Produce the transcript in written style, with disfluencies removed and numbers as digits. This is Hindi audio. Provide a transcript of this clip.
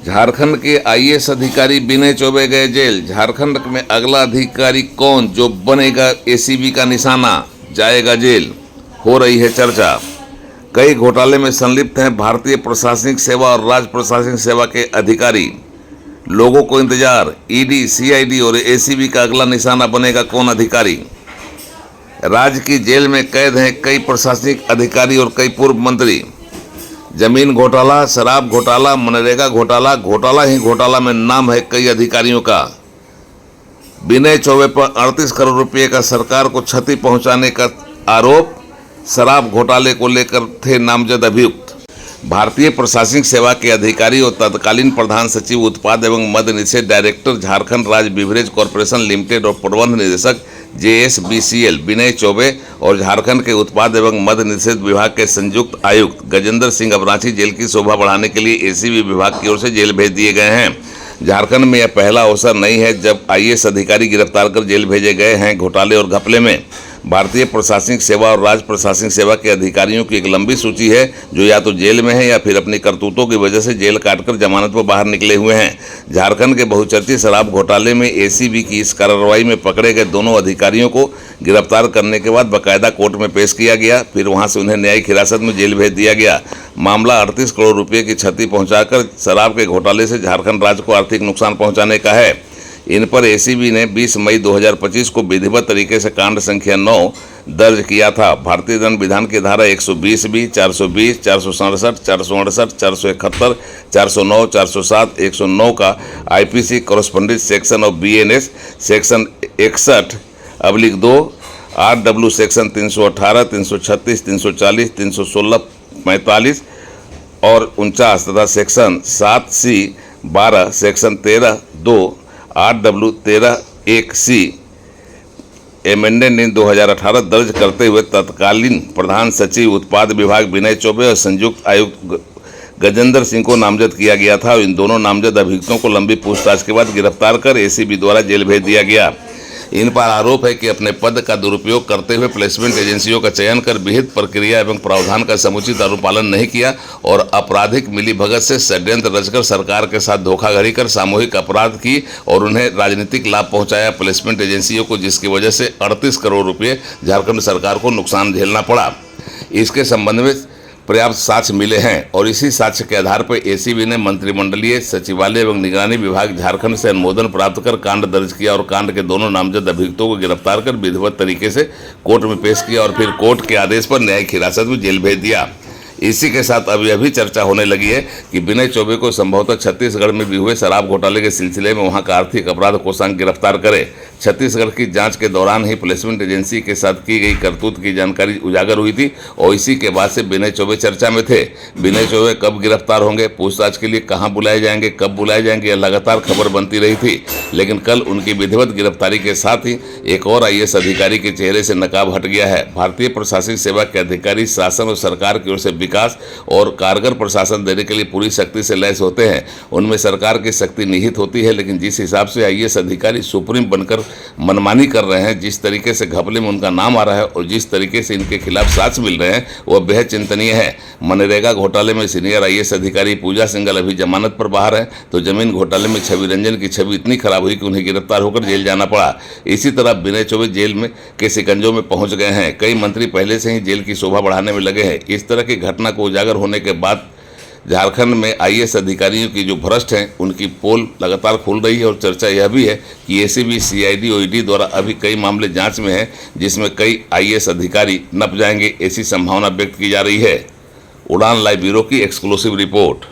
झारखंड के आईएएस अधिकारी विनय चौबे गए जेल। झारखंड में अगला अधिकारी कौन जो बनेगा एसीबी का निशाना, जाएगा जेल, हो रही है चर्चा। कई घोटाले में संलिप्त हैं भारतीय प्रशासनिक सेवा और राज्य प्रशासनिक सेवा के अधिकारी। लोगों को इंतजार, ईडी, सीआईडी और एसीबी का अगला निशाना बनेगा कौन अधिकारी। राज्य की जेल में कैद हैं कई प्रशासनिक अधिकारी और कई पूर्व मंत्री। जमीन घोटाला, शराब घोटाला, मनरेगा घोटाला, घोटाला ही घोटाला में नाम है कई अधिकारियों का। विनय चौबे पर 38 करोड़ रुपए का सरकार को क्षति पहुंचाने का आरोप। शराब घोटाले को लेकर थे नामजद अभियुक्त। भारतीय प्रशासनिक सेवा के अधिकारी और तत्कालीन प्रधान सचिव उत्पाद एवं मद्य निषेध डायरेक्टर झारखंड राज्य बिवरेज कॉरपोरेशन लिमिटेड और प्रबंध निदेशक JSBCL विनय चौबे और झारखंड के उत्पाद एवं मद्य निषेध विभाग के संयुक्त आयुक्त गजेंद्र सिंह अब रांची जेल की शोभा बढ़ाने के लिए एसीबी विभाग की ओर से जेल भेज दिए गए हैं। झारखंड में यह पहला अवसर नहीं है जब आईएएस अधिकारी गिरफ्तार कर जेल भेजे गए हैं। घोटाले और घपले में भारतीय प्रशासनिक सेवा और राज्य प्रशासनिक सेवा के अधिकारियों की एक लंबी सूची है जो या तो जेल में है या फिर अपनी करतूतों की वजह से जेल काटकर जमानत पर बाहर निकले हुए हैं। झारखंड के बहुचर्चित शराब घोटाले में एसीबी की इस कार्रवाई में पकड़े गए दोनों अधिकारियों को गिरफ्तार करने के बाद बाकायदा कोर्ट में पेश किया गया, फिर वहां से उन्हें न्यायिक हिरासत में जेल भेज दिया गया। मामला 38 करोड़ रुपये की क्षति पहुंचाकर शराब के घोटाले से झारखंड राज्य को आर्थिक नुकसान पहुंचाने का है। इन पर एसीबी ने 20 मई 2025 को विधिवत तरीके से कांड संख्या 9 दर्ज किया था। भारतीय दंड विधान की धारा 120 भी, 420, 467, 468, 471, 409, 407, 109 का IPC corresponding section of BNS section 61/2, RW section 318, 336, 340, 316, 45 और 49 तथा section 7C/12 section 13/2, RW 13(1)C amended in 2018 दर्ज करते हुए तत्कालीन प्रधान सचिव उत्पाद विभाग विनय चौबे और संयुक्त आयुक्त गजेंद्र सिंह को नामजद किया गया था। इन दोनों नामजद अभियुक्तों को लंबी पूछताछ के बाद गिरफ्तार कर एसीबी द्वारा जेल भेज दिया गया। इन पर आरोप है कि अपने पद का दुरुपयोग करते हुए प्लेसमेंट एजेंसियों का चयन कर विहित प्रक्रिया एवं प्रावधान का समुचित अनुपालन नहीं किया और आपराधिक मिलीभगत से षड्यंत्र रचकर सरकार के साथ धोखाधड़ी कर सामूहिक अपराध की और उन्हें राजनीतिक लाभ पहुंचाया प्लेसमेंट एजेंसियों को, जिसकी वजह से 38 करोड़ रुपये झारखंड सरकार को नुकसान झेलना पड़ा। इसके संबंध में पर्याप्त साक्ष्य मिले हैं और इसी साक्ष्य के आधार पर एसीबी ने मंत्रिमंडलीय सचिवालय एवं निगरानी विभाग झारखंड से अनुमोदन प्राप्त कर कांड दर्ज किया और कांड के दोनों नामजद अभियुक्तों को गिरफ्तार कर विधिवत तरीके से कोर्ट में पेश किया और फिर कोर्ट के आदेश पर न्यायिक हिरासत में जेल भेज दिया। इसी के साथ अब यह भी चर्चा होने लगी है कि विनय चौबे को संभवतः छत्तीसगढ़ में भी हुए शराब घोटाले के सिलसिले में वहां का आर्थिक अपराध कोषांग गिरफ्तार करे। छत्तीसगढ़ की जांच के दौरान ही प्लेसमेंट एजेंसी के साथ की गई करतूत की जानकारी उजागर हुई थी और इसी के बाद से विनय चौबे चर्चा में थे। विनय चौबे कब गिरफ्तार होंगे, पूछताछ के लिए कहां बुलाए जाएंगे, कब बुलाए जाएंगे, यह लगातार खबर बनती रही थी। लेकिन कल उनकी विधिवत गिरफ्तारी के साथ ही एक और आईएएस अधिकारी के चेहरे से नकाब हट गया है। भारतीय प्रशासनिक सेवा के अधिकारी शासन और सरकार की ओर से विकास और कारगर प्रशासन देने के लिए पूरी शक्ति से लैस होते हैं। उनमें सरकार की शक्ति निहित होती है, लेकिन जिस हिसाब से आईएएस अधिकारी सुप्रीम बनकर मनमानी कर रहे हैं, जिस तरीके से घपले में उनका नाम आ रहा है और जिस तरीके से इनके खिलाफ साक्ष्य मिल रहे हैं वह बेहद चिंतनीय है। मनरेगा घोटाले में सीनियर आईएएस अधिकारी पूजा सिंघल अभी जमानत पर बाहर है, तो जमीन घोटाले में छवि रंजन की छवि इतनी खराब हुई कि उन्हें गिरफ्तार होकर जेल जाना पड़ा। इसी तरह विनय चौबे जेल में के शिकंजों में पहुंच गए हैं। कई मंत्री पहले से ही जेल की शोभा बढ़ाने में लगे हैं। इस तरह की घटना को उजागर होने के बाद झारखंड में आईएएस अधिकारियों की जो भ्रष्ट हैं उनकी पोल लगातार खुल रही है और चर्चा यह भी है कि एसीबी, सीआईडी और ईडी द्वारा अभी कई मामले जांच में हैं जिसमें कई आईएएस अधिकारी नप जाएंगे, ऐसी संभावना व्यक्त की जा रही है। उड़ान लाइव ब्यूरो की एक्सक्लूसिव रिपोर्ट।